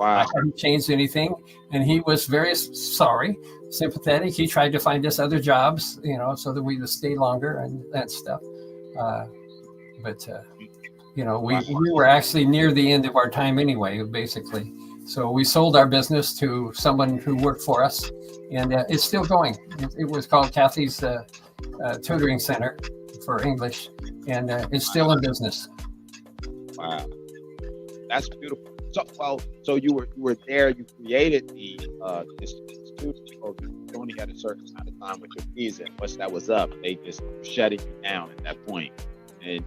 I hadn't changed anything, and he was very sorry, sympathetic. He tried to find us other jobs, so that we would stay longer and that stuff. We were actually near the end of our time anyway, basically. So we sold our business to someone who worked for us, and it's still going. It was called Kathy's Tutoring Center for English, and it's still in business. Wow, that's beautiful. So you were there. You created this studio. You only had a certain amount of time with your visa. Once that was up, they just shutting you down at that point. And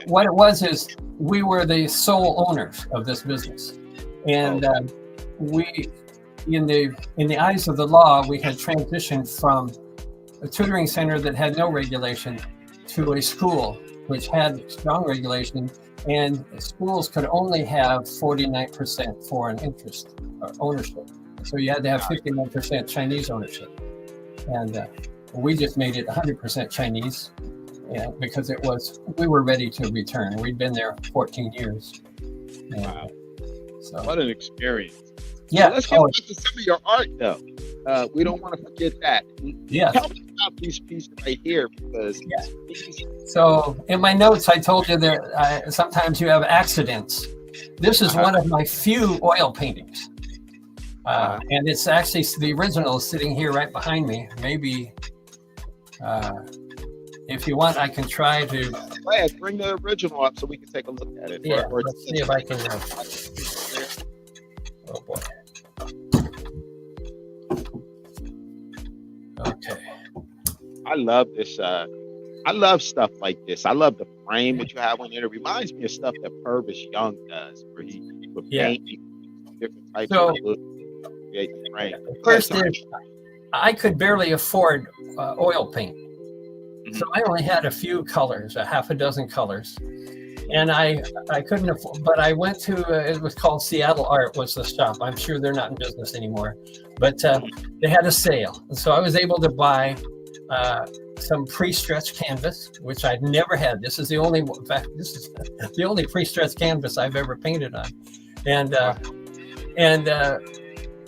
what it was is we were the sole owners of this business, and we in the eyes of the law, we had transitioned from a tutoring center that had no regulation to a school which had strong regulation, and schools could only have 49% foreign interest or ownership. So you had to have 51% Chinese ownership. And we just made it 100% Chinese, because we were ready to return. We'd been there 14 years. And, Wow. So, What an experience. yeah. So let's get back to some of your art, though. We don't want to forget that. Yeah. Tell me about these pieces right here, because So in my notes, I told you that sometimes you have accidents. This is one of my few oil paintings. And it's actually, the original is sitting here right behind me. Maybe if you want, I can try to. Go ahead, bring the original up so we can take a look at it. Yeah, let's see if I can. Oh boy. Okay. I love this. I love stuff like this. I love the frame that you have on it. It reminds me of stuff that Purvis Young does, where he would paint different types of wood to create the frame. First is, I could barely afford oil paint. So I only had a few colors, a half a dozen colors. And I couldn't afford, but I went to, it was called Seattle Art was the shop. I'm sure they're not in business anymore, but they had a sale. And so I was able to buy some pre-stretched canvas, which I'd never had. This is the only, in fact, this is the only pre-stretched canvas I've ever painted on. And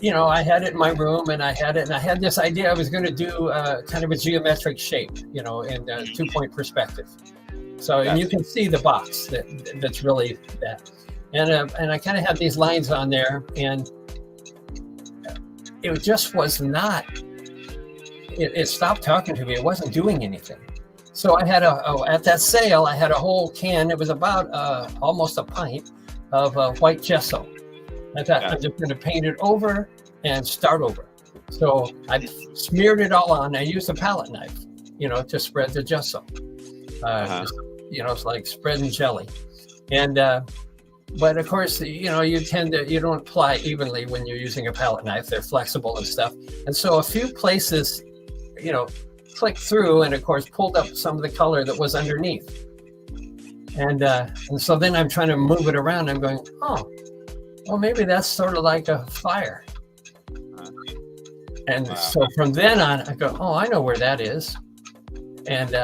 you know, I had it in my room, and I had this idea I was going to do kind of a geometric shape, you know, in 2-point perspective. So and you can see the box that's really that. And I kind of had these lines on there, and it just was not, it stopped talking to me. It wasn't doing anything. So I had at that sale, I had a whole can. It was about almost a pint of white gesso. I thought I'm just going to paint it over and start over. So I smeared it all on. I used a palette knife, you know, to spread the gesso. You know, it's like spreading jelly. And but of course, you know, you don't apply evenly when you're using a palette knife. They're flexible and stuff. And so a few places, you know, clicked through, and of course pulled up some of the color that was underneath. And so then I'm trying to move it around. I'm going, oh, well, maybe that's sort of like a fire. And so from then on, I go, oh, I know where that is. And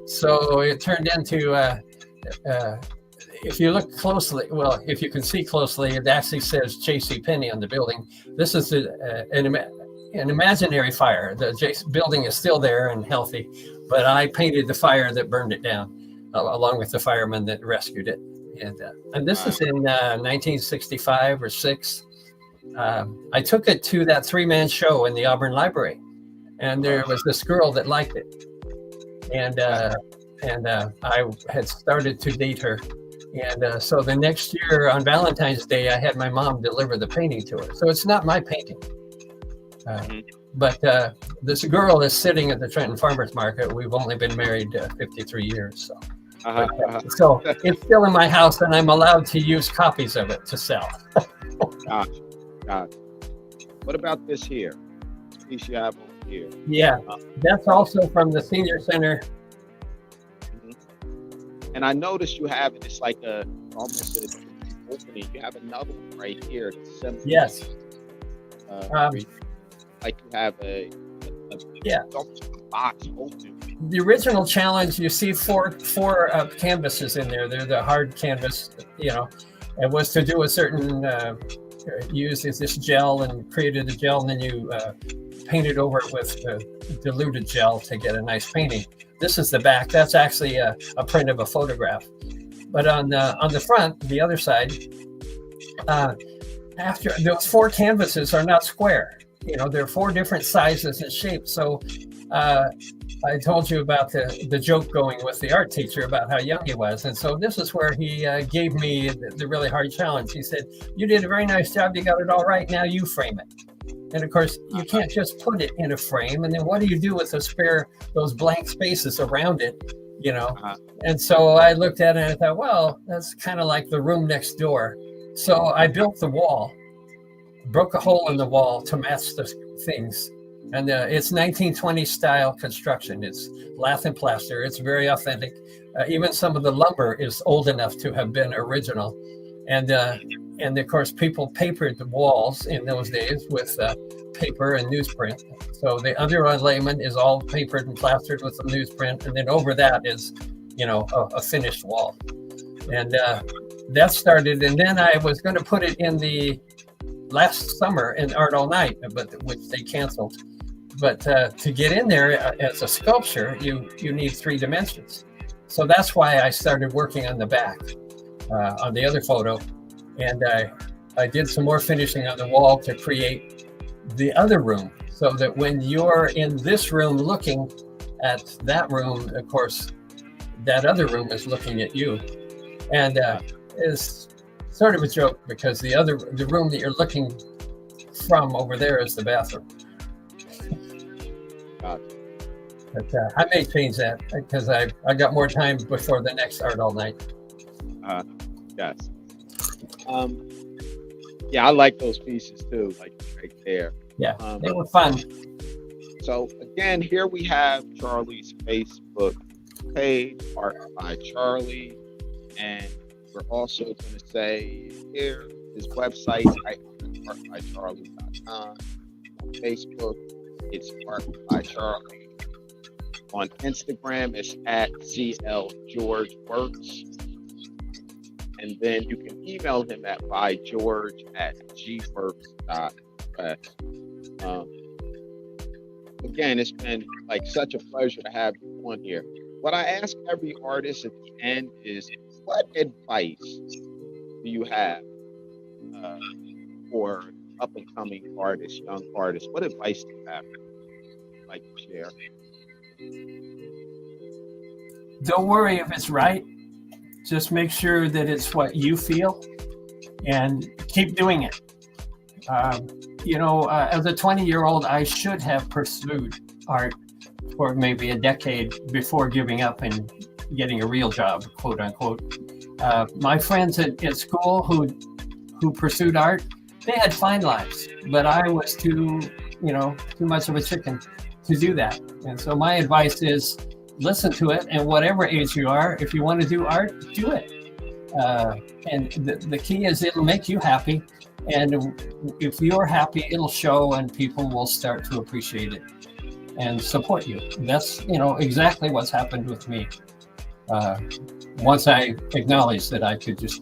so it turned into, if you look closely, well, if you can see closely, it actually says JCPenney on the building. This is an imaginary fire. The building is still there and healthy, but I painted the fire that burned it down, along with the fireman that rescued it. And this is in 1965 or 6. I took it to that 3-man show in the Auburn Library, and there was this girl that liked it, and I had started to date her, and so the next year on Valentine's Day, I had my mom deliver the painting to her. So it's not my painting, but this girl is sitting at the Trenton Farmers Market. We've only been married 53 years, so. So it's still in my house, and I'm allowed to use copies of it to sell. Gotcha. What about this here? This piece you have over here. Yeah, that's also from the senior center. And I noticed you have it's like almost an opening. You have another one right here. Yes. Like you have a box open. The original challenge, you see four canvases in there. They're the hard canvas, you know. It was to do a certain, use this gel and created the gel, and then you painted over it with diluted gel to get a nice painting. This is the back. That's actually a print of a photograph. But on the front, the other side, after those 4 canvases are not square. You know, there are 4 different sizes and shapes. So I told you about the joke going with the art teacher about how young he was. And so this is where he gave me the really hard challenge. He said, you did a very nice job. You got it all right. Now you frame it. And of course, you can't just put it in a frame. And then what do you do with those blank spaces around it, you know? And so I looked at it and I thought, well, that's kind of like the room next door. So I built the wall. broke a hole in the wall to match the things. And it's 1920 style construction. It's lath and plaster. It's very authentic. Even some of the lumber is old enough to have been original. And of course, people papered the walls in those days with paper and newsprint. So the underlayment is all papered and plastered with the newsprint. And then over that is, a finished wall. And that started. And then I was going to put it in the last summer in Art All Night, which they canceled. But to get in there as a sculpture, you need 3 dimensions. So that's why I started working on the back, on the other photo. And I did some more finishing on the wall to create the other room, so that when you're in this room looking at that room, of course, that other room is looking at you. And it's sort of a joke, because the room that you're looking from over there is the bathroom. But I may change that, because I got more time before the next Art All Night. Yes. Yeah, I like those pieces too, like right there. Yeah, they were fun. So again, here we have Charlie's Facebook page, Art by Charlie, and we're also going to say here his website, artbycharlie.com. On Facebook, it's Art by Charlie. On Instagram, it's at CLGeorgeWorks. And then you can email him at bygeorge@gworks.us. Again, it's been like such a pleasure to have you on here. What I ask every artist at the end is, what advice do you have for up and coming artists, young artists? What advice do you have like to share? Don't worry if it's right. Just make sure that it's what you feel, and keep doing it. As a 20-year-old, I should have pursued art for maybe a decade before giving up and getting a real job, quote unquote. My friends at school who pursued art, they had fine lives, but I was too much of a chicken to do that. And so my advice is, listen to it, and whatever age you are, if you want to do art, do it. And the key is it'll make you happy. And if you're happy, it'll show, and people will start to appreciate it and support you. That's, exactly what's happened with me. Once I acknowledged that I could just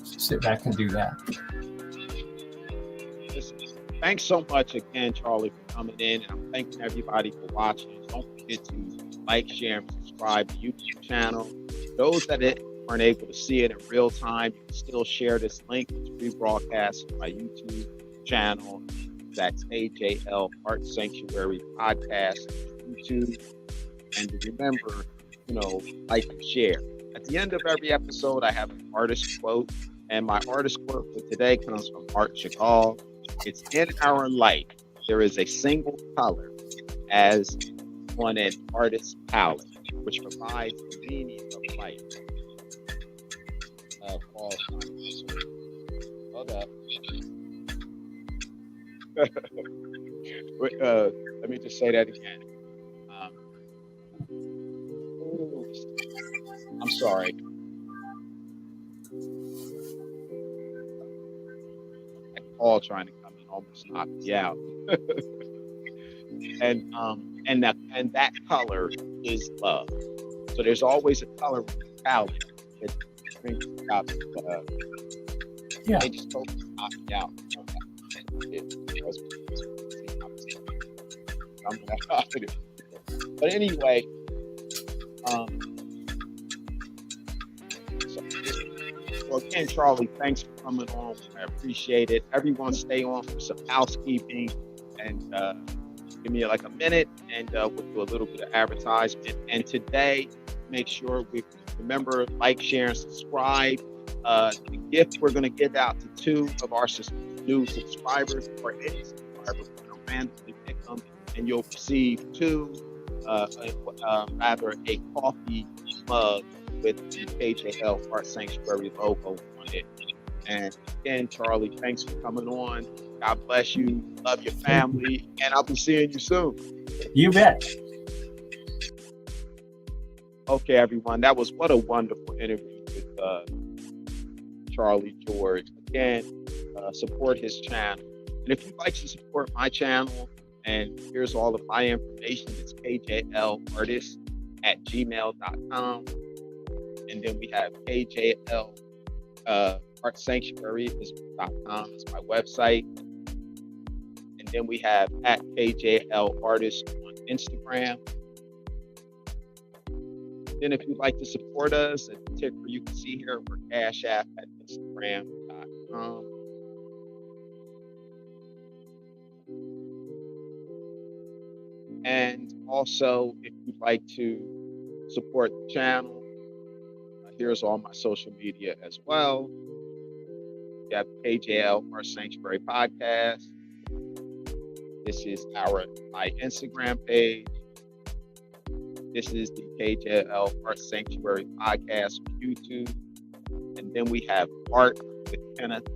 sit back and do that. Thanks so much again, Charlie, for coming in. And I'm thanking everybody for watching. Don't forget to like, share, and subscribe to the YouTube channel. Those that weren't able to see it in real time, you can still share this link. It's rebroadcast on my YouTube channel. That's KJL Art Sanctuary Podcast on YouTube. And remember, like and share. At the end of every episode, I have an artist quote. And my artist quote for today comes from Art Chagall. It's, in our life, there is a single color as on an artist's palette, which provides the meaning of life. Hold up. Let me just say that again. I'm sorry. All trying to come in almost knocked me out. and that color is love. So there's always a color with the palette that brings out they just totally knocked me out. But anyway, so again, Charlie, thanks for coming on. I appreciate it. Everyone stay on for some housekeeping, and give me like a minute, and we'll do a little bit of advertisement. And today, make sure we remember, like, share, and subscribe. The gift we're going to give out to 2 of our new subscribers, or any subscriber, we're going to randomly pick them, and you'll receive 2, rather a coffee mug with the KJL Art Sanctuary logo on it. And again, Charlie, thanks for coming on. God bless you. Love your family. And I'll be seeing you soon. You bet. Okay, everyone. That was what a wonderful interview with Charlie George. Again, support his channel. And if you'd like to support my channel, and here's all of my information, it's kjlartist@gmail.com. And then we have KJL Art Sanctuary.com is my website. And then we have at KJL Artist on Instagram. Then if you'd like to support us, the ticker you can see here, we're Cash App at Instagram.com. And also, if you'd like to support the channel, here's all my social media as well. We have KJL Art Sanctuary Podcast. This is my Instagram page. This is the KJL Art Sanctuary Podcast on YouTube. And then we have Art with Kenneth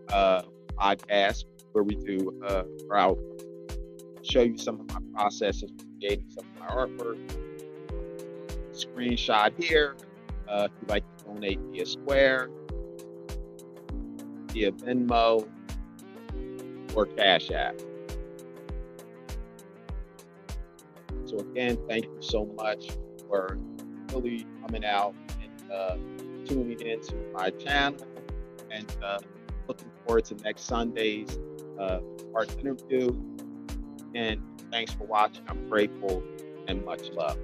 podcast, where we do, where I'll show you some of my processes for creating some of my artwork. Screenshot here. If you'd like to donate via Square, via Venmo, or Cash App. So again, thank you so much for really coming out and tuning into my channel, and looking forward to next Sunday's art interview. And thanks for watching. I'm grateful and much love.